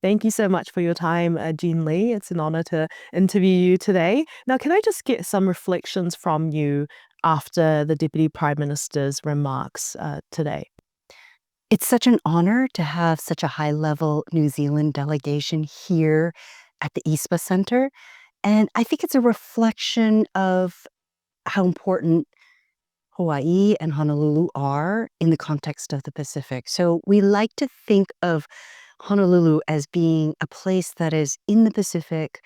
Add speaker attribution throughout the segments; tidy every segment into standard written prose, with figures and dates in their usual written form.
Speaker 1: Thank you so much for your time, Jean Lee. It's an honor to interview you today. Now, can I just get some reflections from you after the Deputy Prime Minister's remarks today?
Speaker 2: It's such an honor to have such a high-level New Zealand delegation here at the ISPA Center, and I think it's a reflection of how important Hawaii and Honolulu are in the context of the Pacific. So we like to think of Honolulu as being a place that is in the Pacific,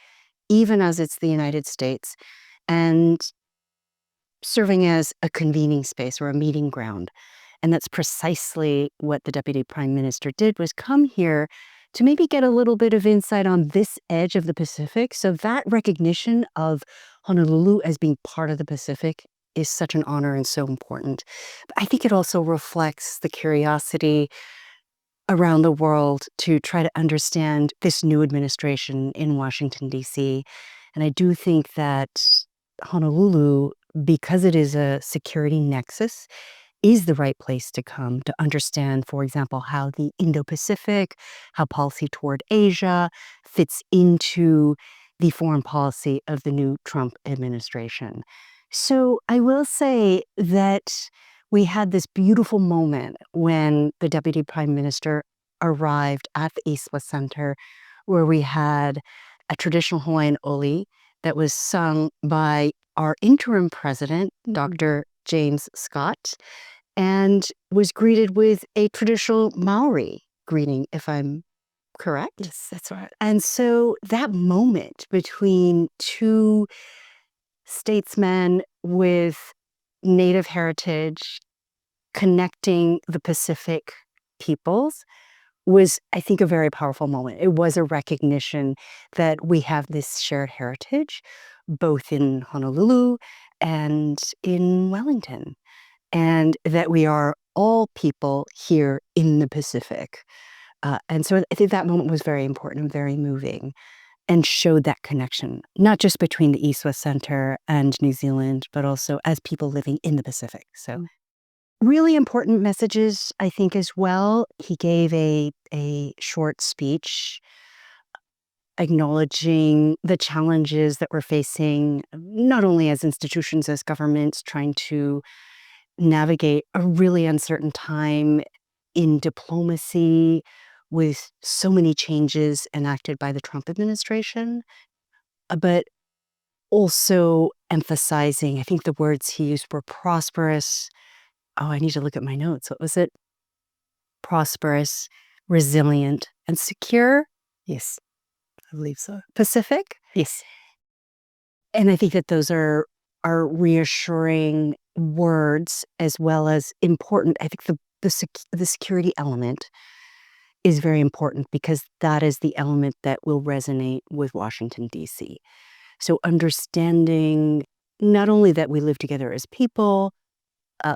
Speaker 2: even as it's the United States, and serving as a convening space or a meeting ground. And that's precisely what the Deputy Prime Minister did, was come here to maybe get a little bit of insight on this edge of the Pacific. So that recognition of Honolulu as being part of the Pacific is such an honor and so important. But I think it also reflects the curiosity around the world to try to understand this new administration in Washington, D.C. And I do think that Honolulu, because it is a security nexus, is the right place to come to understand, for example, how the Indo-Pacific, how policy toward Asia fits into the foreign policy of the new Trump administration. So I will say that we had this beautiful moment when the Deputy Prime Minister arrived at the ISWA Center, where we had a traditional Hawaiian oli that was sung by our interim president, Dr. James Scott, and was greeted with a traditional Maori greeting, if I'm correct.
Speaker 1: Yes, that's right.
Speaker 2: And so that moment between two statesmen with Native heritage connecting the Pacific peoples was, I think, a very powerful moment. It was a recognition that we have this shared heritage, both in Honolulu and in Wellington, and that we are all people here in the Pacific. And so I think that moment was very important and very moving, and showed that connection, not just between the ISWA Center and New Zealand, but also as people living in the Pacific. So really important messages, I think, as well. He gave a short speech acknowledging the challenges that we're facing, not only as institutions, as governments, trying to navigate a really uncertain time in diplomacy with so many changes enacted by the Trump administration, but also emphasizing, I think the words he used were prosperous. Oh, I need to look at my notes. What was it? Prosperous, resilient, and secure
Speaker 1: Yes, I believe so.
Speaker 2: Pacific.
Speaker 1: Yes.
Speaker 2: And I think that those are reassuring words, as well as important. I think the security element is very important, because that is the element that will resonate with Washington, D.C. So understanding not only that we live together as people,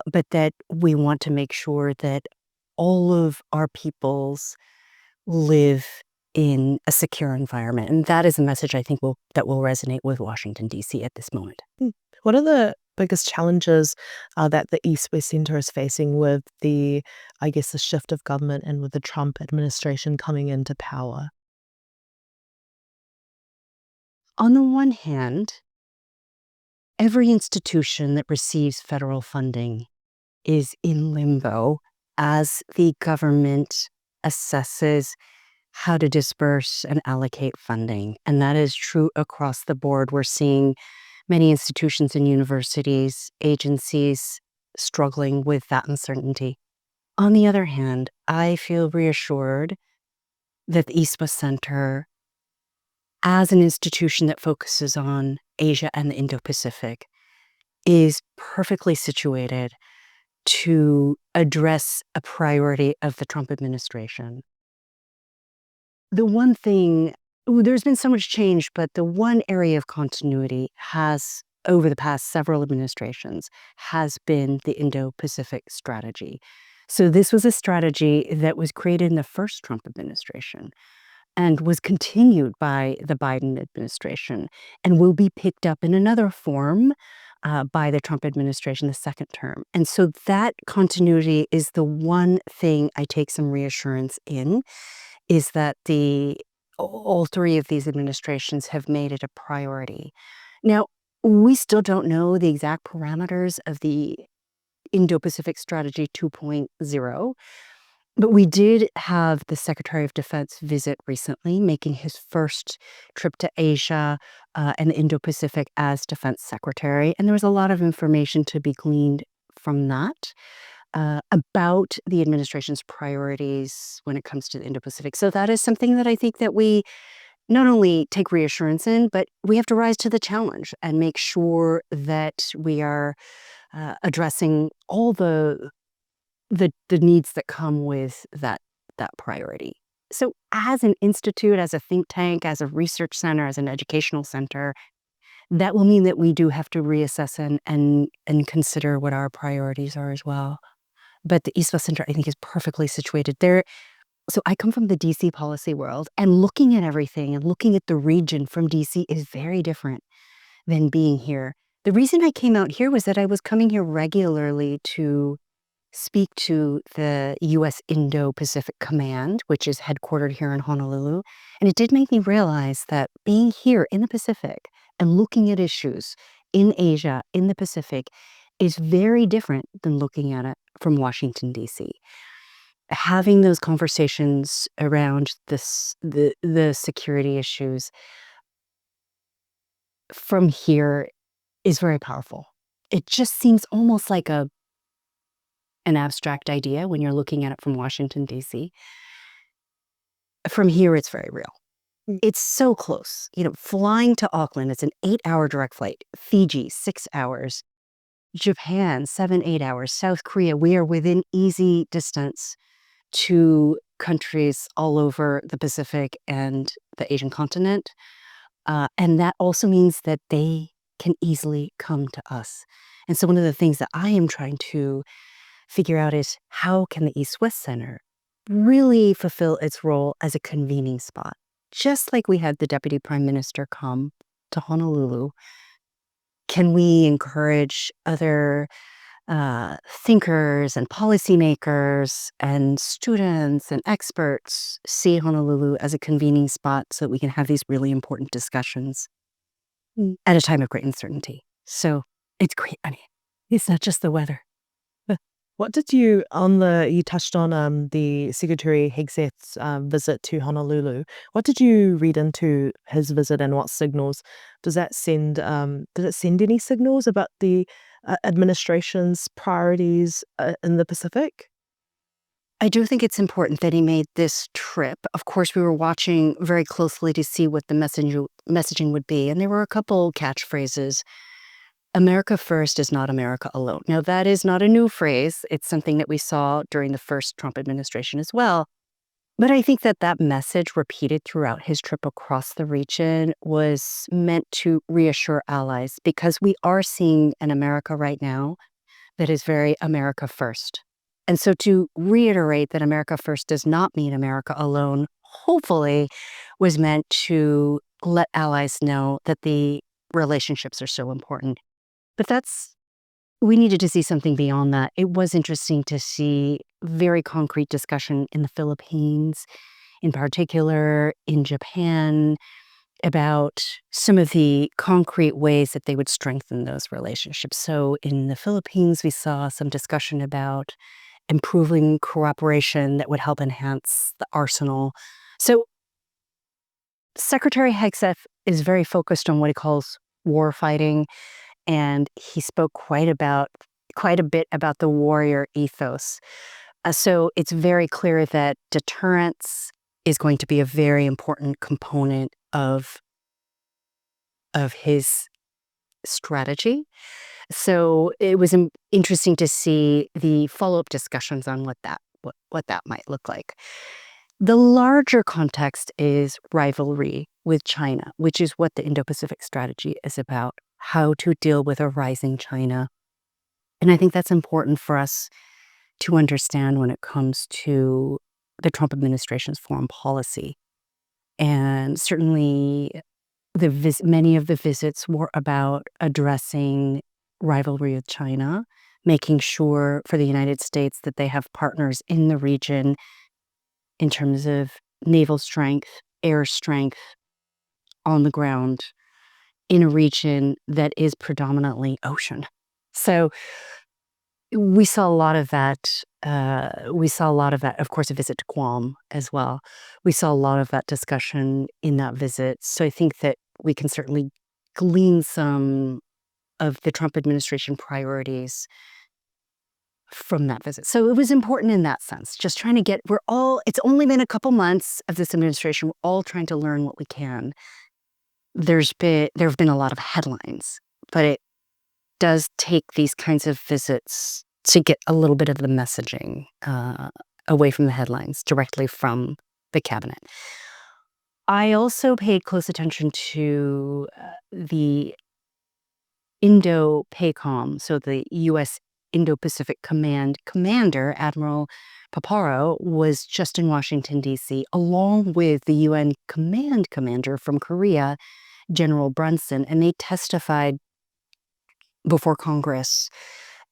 Speaker 2: but that we want to make sure that all of our peoples live in a secure environment. And that is a message I think that will resonate with Washington, D.C. at this moment.
Speaker 1: What are the biggest challenges that the East West Center is facing with the shift of government and with the Trump administration coming into power?
Speaker 2: On the one hand, every institution that receives federal funding is in limbo as the government assesses how to disperse and allocate funding. And that is true across the board. We're seeing many institutions and universities, agencies struggling with that uncertainty. On the other hand, I feel reassured that the ISPA Center, as an institution that focuses on Asia and the Indo-Pacific, is perfectly situated to address a priority of the Trump administration. The one thing, there's been so much change, but the one area of continuity has, over the past several administrations, has been the Indo-Pacific strategy. So this was a strategy that was created in the first Trump administration and was continued by the Biden administration, and will be picked up in another form by the Trump administration, the second term. And so that continuity is the one thing I take some reassurance in, is that the all three of these administrations have made it a priority. Now, we still don't know the exact parameters of the Indo-Pacific Strategy 2.0, but we did have the Secretary of Defense visit recently, making his first trip to Asia and the Indo-Pacific as Defense Secretary. And there was a lot of information to be gleaned from that about the administration's priorities when it comes to the Indo-Pacific. So that is something that I think that we not only take reassurance in, but we have to rise to the challenge and make sure that we are addressing all the needs that come with that priority. So as an institute, as a think tank, as a research center, as an educational center, that will mean that we do have to reassess and consider what our priorities are as well. But the East West Center, I think, is perfectly situated there. So I come from the DC policy world, and looking at everything and looking at the region from DC is very different than being here. The reason I came out here was that I was coming here regularly to speak to the US Indo-Pacific Command, which is headquartered here in Honolulu. And it did make me realize that being here in the Pacific and looking at issues in Asia, in the Pacific, is very different than looking at it from Washington, D.C. Having those conversations around the security issues from here is very powerful. It just seems almost like an abstract idea when you're looking at it from Washington, D.C. From here, it's very real. It's so close. Flying to Auckland, it's an 8-hour direct flight. Fiji, 6 hours. Japan, 7, 8 hours. South Korea, we are within easy distance to countries all over the Pacific and the Asian continent. And that also means that they can easily come to us. And so one of the things that I am trying to figure out is how can the East-West Center really fulfill its role as a convening spot? Just like we had the Deputy Prime Minister come to Honolulu, can we encourage other thinkers and policymakers and students and experts see Honolulu as a convening spot so that we can have these really important discussions at a time of great uncertainty? So it's great. I mean, it's not just the weather.
Speaker 1: What did you touched on the Secretary Hegseth's visit to Honolulu. What did you read into his visit, and what signals does it send any signals about the administration's priorities in the Pacific?
Speaker 2: I do think it's important that he made this trip. Of course, we were watching very closely to see what the messaging would be, and there were a couple catchphrases. America first is not America alone. Now, that is not a new phrase. It's something that we saw during the first Trump administration as well. But I think that message repeated throughout his trip across the region was meant to reassure allies, because we are seeing an America right now that is very America first. And so to reiterate that America first does not mean America alone, hopefully was meant to let allies know that the relationships are so important. But we needed to see something beyond that. It was interesting to see very concrete discussion in the Philippines, in particular in Japan, about some of the concrete ways that they would strengthen those relationships. So in the Philippines, we saw some discussion about improving cooperation that would help enhance the arsenal. So Secretary Hegseth is very focused on what he calls war fighting. And he spoke quite a bit about the warrior ethos. So it's very clear that deterrence is going to be a very important component of his strategy. So it was interesting to see the follow-up discussions on what that might look like. The larger context is rivalry with China, which is what the Indo-Pacific strategy is about. How to deal with a rising China. And I think that's important for us to understand when it comes to the Trump administration's foreign policy. And certainly many of the visits were about addressing rivalry with China, making sure for the United States that they have partners in the region in terms of naval strength, air strength on the ground in a region that is predominantly ocean. So we saw a lot of that. We saw a lot of that, of course, a visit to Guam as well. We saw a lot of that discussion in that visit. So I think that we can certainly glean some of the Trump administration priorities from that visit. So it was important in that sense, just trying to get, it's only been a couple months of this administration. We're all trying to learn what we can. There have been a lot of headlines, but it does take these kinds of visits to get a little bit of the messaging away from the headlines, directly from the cabinet. I also paid close attention to the Indo-PACOM, so the US Indo-Pacific Command commander, Admiral Paparo, was just in Washington, D.C., along with the UN command commander from Korea, General Brunson, and they testified before Congress.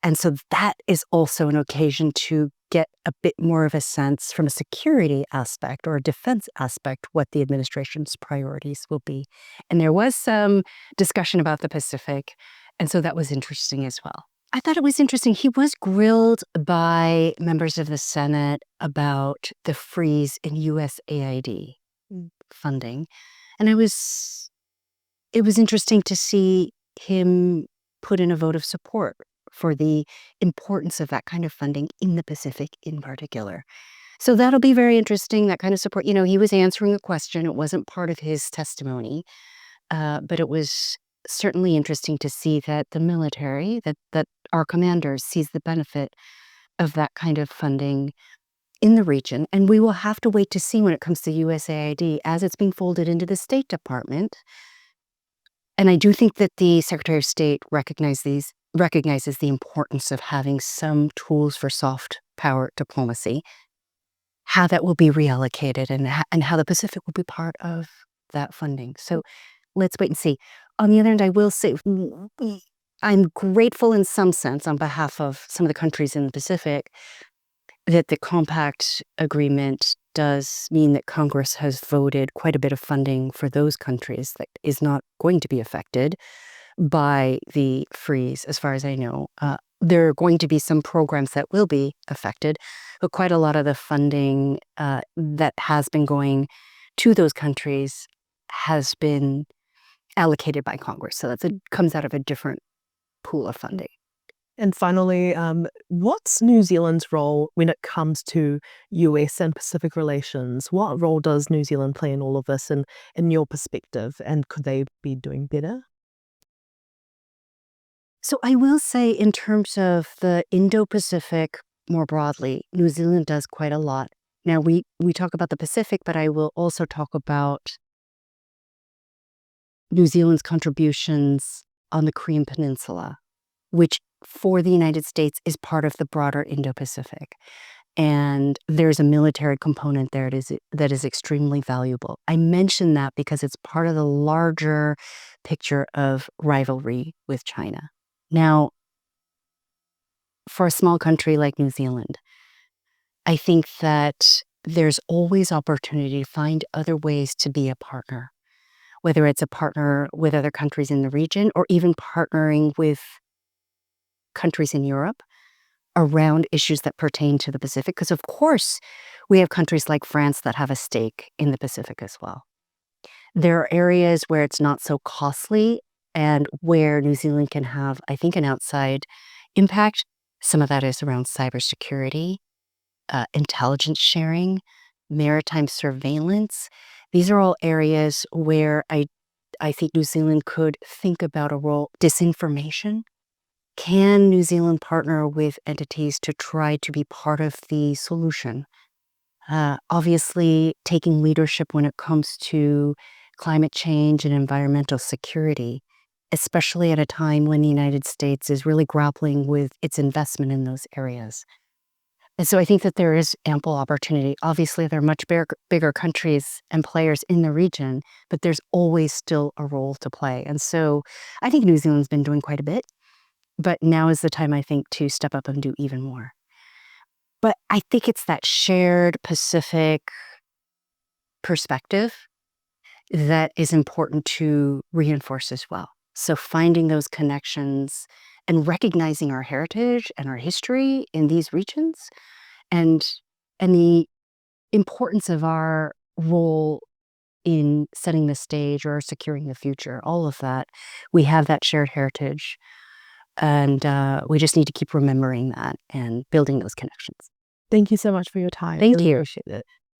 Speaker 2: And so that is also an occasion to get a bit more of a sense from a security aspect or a defense aspect what the administration's priorities will be. And there was some discussion about the Pacific, and so that was interesting as well. I thought it was interesting. He was grilled by members of the Senate about the freeze in USAID funding. And it was interesting to see him put in a vote of support for the importance of that kind of funding in the Pacific in particular. So that'll be very interesting, that kind of support. He was answering a question. It wasn't part of his testimony, but it was certainly interesting to see that the military, that our commander sees the benefit of that kind of funding in the region. And we will have to wait to see when it comes to USAID as it's being folded into the State Department. And I do think that the Secretary of State recognizes the importance of having some tools for soft power diplomacy, how that will be reallocated, and how the Pacific will be part of that funding. So let's wait and see. On the other hand, I will say I'm grateful in some sense on behalf of some of the countries in the Pacific that the compact agreement does mean that Congress has voted quite a bit of funding for those countries that is not going to be affected by the freeze, as far as I know. There are going to be some programs that will be affected, but quite a lot of the funding that has been going to those countries has been allocated by Congress. So that comes out of a different pool of funding.
Speaker 1: And finally, what's New Zealand's role when it comes to US and Pacific relations? What role does New Zealand play in all of this, and in your perspective? And could they be doing better?
Speaker 2: So I will say, in terms of the Indo-Pacific more broadly, New Zealand does quite a lot. Now, we talk about the Pacific, but I will also talk about New Zealand's contributions on the Korean Peninsula, which for the United States is part of the broader Indo-Pacific. And there's a military component there that is extremely valuable. I mention that because it's part of the larger picture of rivalry with China. Now, for a small country like New Zealand, I think that there's always opportunity to find other ways to be a partner, whether it's a partner with other countries in the region or even partnering with countries in Europe around issues that pertain to the Pacific. Because, of course, we have countries like France that have a stake in the Pacific as well. There are areas where it's not so costly and where New Zealand can have, I think, an outside impact. Some of that is around cybersecurity, intelligence sharing, maritime surveillance. These are all areas where I think New Zealand could think about a role. Disinformation. Can New Zealand partner with entities to try to be part of the solution? Obviously, taking leadership when it comes to climate change and environmental security, especially at a time when the United States is really grappling with its investment in those areas. And so I think that there is ample opportunity. Obviously, there are much bigger countries and players in the region, but there's always still a role to play. And so I think New Zealand's been doing quite a bit, but now is the time, I think, to step up and do even more. But I think it's that shared Pacific perspective that is important to reinforce as well. So finding those connections and recognizing our heritage and our history in these regions and the importance of our role in setting the stage or securing the future, all of that. We have that shared heritage, and we just need to keep remembering that and building those connections.
Speaker 1: Thank you so much for your time.
Speaker 2: Thank
Speaker 1: Really
Speaker 2: you.
Speaker 1: appreciate it.